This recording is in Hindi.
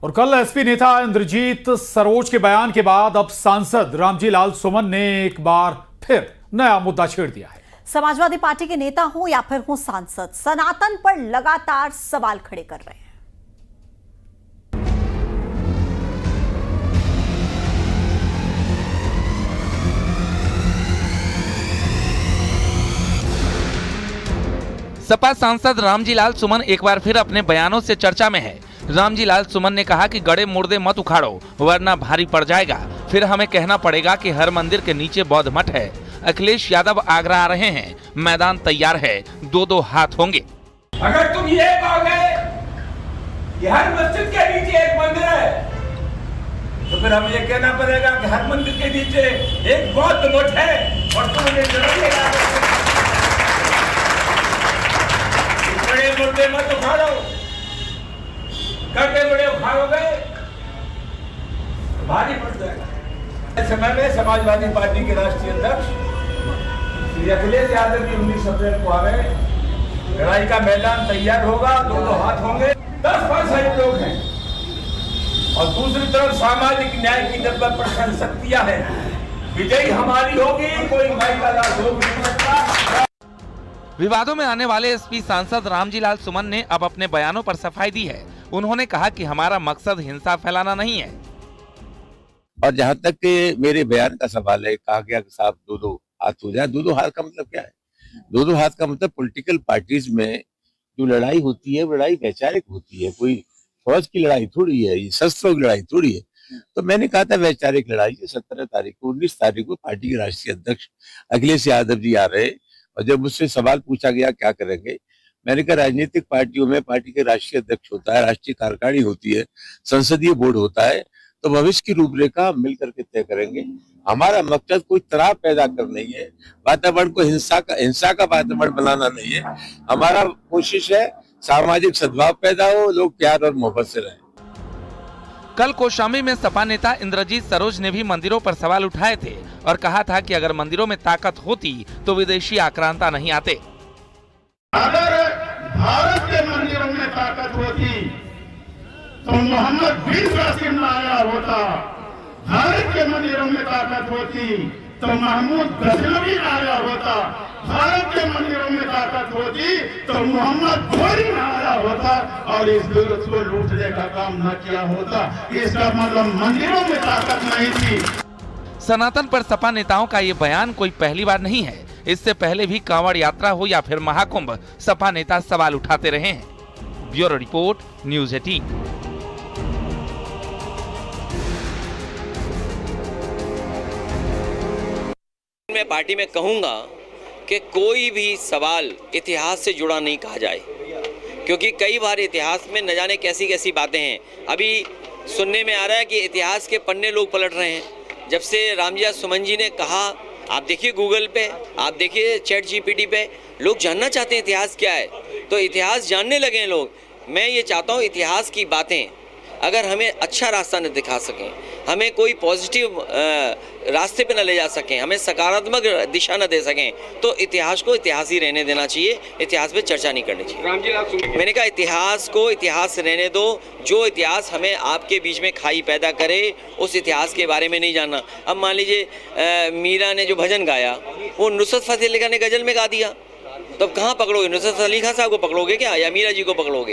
और कल एसपी नेता इंद्रजीत सरोज के बयान के बाद अब सांसद रामजी लाल सुमन ने एक बार फिर नया मुद्दा छेड़ दिया है। समाजवादी पार्टी के नेता हो या फिर हो सांसद, सनातन पर लगातार सवाल खड़े कर रहे हैं। सपा सांसद रामजी लाल सुमन एक बार फिर अपने बयानों से चर्चा में है। रामजी लाल सुमन ने कहा कि गड़े मुर्दे मत उखाड़ो वरना भारी पड़ जाएगा। फिर हमें कहना पड़ेगा कि हर मंदिर के नीचे बौद्ध मठ है। अखिलेश यादव आगरा आ रहे हैं, मैदान तैयार है, दो हाथ होंगे। अगर तुम ये कहोगे कि हर मस्जिद के नीचे एक मंदिर है, तो फिर हमें ये कहना पड़ेगा कि हर मंदिर के नीचे एक बौद्ध मठ है और तुम उन्हें जरूर बड़े मुर्दे मत उखाड़ो। गड्ढे बड़े उखाड़ोगे भारी पड़ जाएगा। इस समय में समाजवादी पार्टी के राष्ट्रीय अध्यक्ष श्री अखिलेश यादव की 19 अप्रैल को आ गए। लड़ाई का मैदान तैयार होगा, दो हाथ होंगे। 10% लोग हैं और दूसरी तरफ सामाजिक न्याय की 90% शक्तियां हैं। विजयी हमारी होगी, कोई माई का लाल हो नहीं सकता। विवादों में आने वाले एसपी सांसद रामजी लाल सुमन ने अब अपने बयानों पर सफाई दी है। उन्होंने कहा कि हमारा मकसद हिंसा फैलाना नहीं है। और जहां तक के मेरे बयान का सवाल है, कहा गया कि साहब दो हाथ हो जाए। दो हाथ का मतलब क्या है? दो हाथ का मतलब पॉलिटिकल पार्टीज में जो लड़ाई होती है, लड़ाई वैचारिक होती है। कोई फौज की लड़ाई थोड़ी है, ये शस्त्रों की लड़ाई थोड़ी है। तो मैंने कहा था वैचारिक लड़ाई है। 17 तारीख को 19 तारीख को पार्टी के राष्ट्रीय अध्यक्ष अखिलेश यादव जी आ रहे, और जब मुझसे सवाल पूछा गया क्या करेंगे, मैंने कहा राजनीतिक पार्टियों में पार्टी के राष्ट्रीय अध्यक्ष होता है, राष्ट्रीय कार्यकारिणी होती है, संसदीय बोर्ड होता है, तो भविष्य की रूपरेखा मिलकर के तय करेंगे। हमारा मकसद कोई तनाव पैदा कर नहीं है, वातावरण को हिंसा का वातावरण बनाना नहीं है। हमारा कोशिश है सामाजिक सद्भाव पैदा हो, लोग प्यार और मोहब्बत से रहें। कल कौशाम्बी में सपा नेता इंद्रजीत सरोज ने भी मंदिरों पर सवाल उठाए थे और कहा था कि अगर मंदिरों में ताकत होती तो विदेशी आक्रांता नहीं आते। अगर भारत के मंदिरों में ताकत होती तो मोहम्मद बिन कासिम आया होता। भारत के मंदिरों में ताकत होती तो महमूद गजनवी आया होता। भारत के मंदिरों में ताकत होती तो मोहम्मद घोरी आया होता और इस विरुद्ध को लूटने का काम न किया होता। इसका मतलब मंदिरों में ताकत नहीं थी। सनातन पर सपा नेताओं का ये बयान कोई पहली बार नहीं है। इससे पहले भी कांवड़ यात्रा हो या फिर महाकुंभ, सपा नेता सवाल उठाते रहे हैं। Bureau report, news 18। मैं पार्टी में कहूंगा कि कोई भी सवाल इतिहास से जुड़ा नहीं कहा जाए, क्योंकि कई बार इतिहास में न जाने कैसी कैसी बातें हैं। अभी सुनने में आ रहा है कि इतिहास के पन्ने लोग पलट रहे हैं। जब से रामजी सुमन जी ने कहा, आप देखिए गूगल पे, आप देखिए ChatGPT पे, लोग जानना चाहते हैं इतिहास क्या है, तो इतिहास जानने लगे हैं लोग। मैं ये चाहता हूँ इतिहास की बातें अगर हमें अच्छा रास्ता न दिखा सकें, हमें कोई पॉजिटिव रास्ते पे न ले जा सकें, हमें सकारात्मक दिशा न दे सकें, तो इतिहास को इतिहास ही रहने देना चाहिए, इतिहास पे चर्चा नहीं करनी चाहिए। मैंने कहा इतिहास को इतिहास रहने दो। जो इतिहास हमें आपके बीच में खाई पैदा करे, उस इतिहास के बारे में नहीं जानना। अब मान लीजिए मीरा ने जो भजन गाया वो नुसरत फतेह अली खान ने गजल में गा दिया, तो अब कहाँ पकड़ोगे? नुसरत अली खान साहब को पकड़ोगे क्या या मीरा जी को पकड़ोगे?